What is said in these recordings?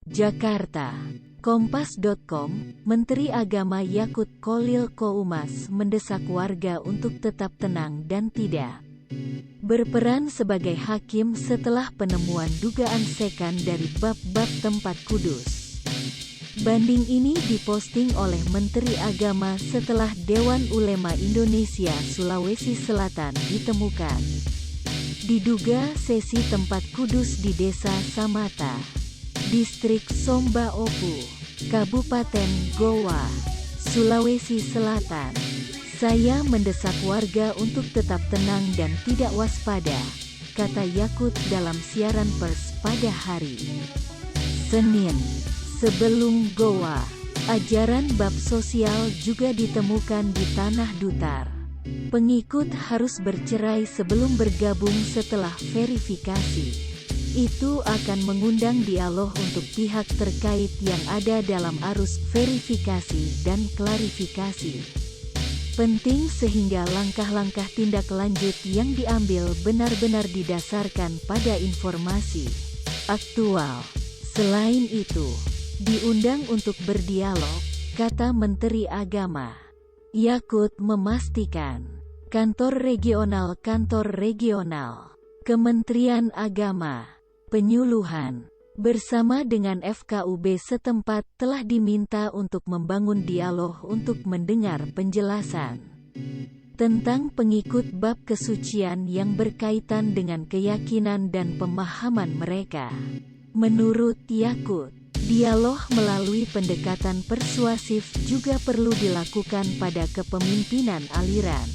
Jakarta. Kompas.com, Menteri Agama Yakut Kholil Qoumas mendesak warga untuk tetap tenang dan tidak berperan sebagai hakim setelah penemuan dugaan sekan dari bab-bab tempat kudus. Banding ini diposting oleh Menteri Agama setelah Dewan Ulema Indonesia Sulawesi Selatan ditemukan. Diduga sesi tempat kudus di Desa Samata, Distrik Somba Opu, Kabupaten Goa, Sulawesi Selatan. Saya mendesak warga untuk tetap tenang dan tidak waspada, kata Yakut dalam siaran pers pada hari Senin. Sebelum Goa, ajaran bab sosial juga ditemukan di Tanah Dutar. Pengikut harus bercerai sebelum bergabung setelah verifikasi. Itu akan mengundang dialog untuk pihak terkait yang ada dalam arus verifikasi dan klarifikasi. Penting sehingga langkah-langkah tindak lanjut yang diambil benar-benar didasarkan pada informasi aktual. Selain itu, diundang untuk berdialog, kata Menteri Agama. Yakut memastikan, kantor regional Kementerian Agama, Penyuluhan, bersama dengan FKUB setempat telah diminta untuk membangun dialog untuk mendengar penjelasan tentang pengikut bab kesucian yang berkaitan dengan keyakinan dan pemahaman mereka. Menurut Yakut, dialog melalui pendekatan persuasif juga perlu dilakukan pada kepemimpinan aliran.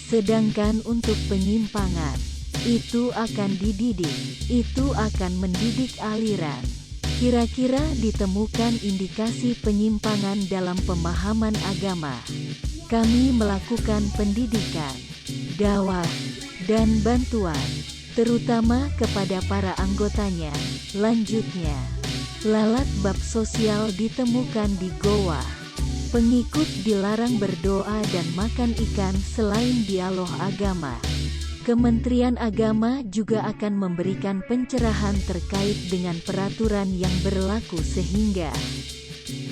Sedangkan untuk penyimpangan, itu akan mendidik aliran. Kira-kira ditemukan indikasi penyimpangan dalam pemahaman agama. Kami melakukan pendidikan, dakwah, dan bantuan, terutama kepada para anggotanya. Lanjutnya, lalat bab sosial ditemukan di Goa. Pengikut dilarang berdoa dan makan ikan selain dialog agama. Kementerian Agama juga akan memberikan pencerahan terkait dengan peraturan yang berlaku sehingga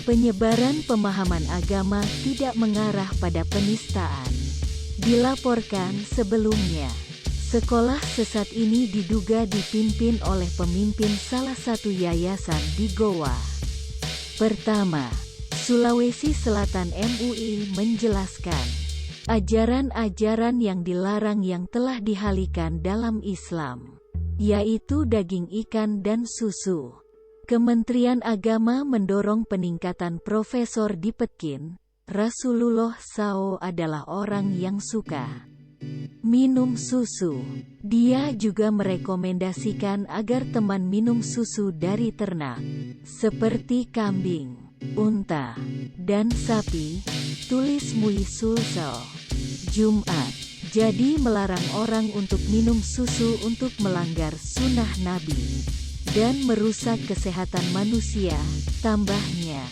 penyebaran pemahaman agama tidak mengarah pada penistaan. Dilaporkan sebelumnya, sekolah sesat ini diduga dipimpin oleh pemimpin salah satu yayasan di Goa. Pertama, Sulawesi Selatan MUI menjelaskan ajaran-ajaran yang dilarang yang telah dihalikan dalam Islam, yaitu daging ikan dan susu. Kementerian Agama mendorong peningkatan profesor di Pekin. Rasulullah SAW adalah orang yang suka minum susu. Dia juga merekomendasikan agar teman minum susu dari ternak, seperti kambing, unta, dan sapi. Tulis MUI Sulsel, Jumat. Jadi melarang orang untuk minum susu untuk melanggar sunnah Nabi dan merusak kesehatan manusia, tambahnya.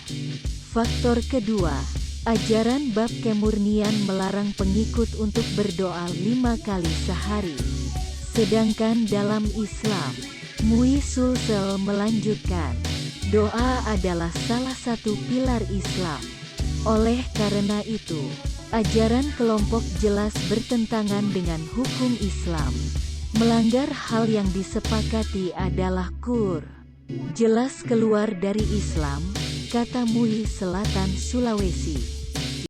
Faktor kedua, ajaran bab kemurnian melarang pengikut untuk berdoa 5 kali sehari. Sedangkan dalam Islam, MUI Sulsel melanjutkan, doa adalah salah satu pilar Islam. Oleh karena itu, ajaran kelompok jelas bertentangan dengan hukum Islam. Melanggar hal yang disepakati adalah jelas keluar dari Islam, kata MUI Selatan Sulawesi.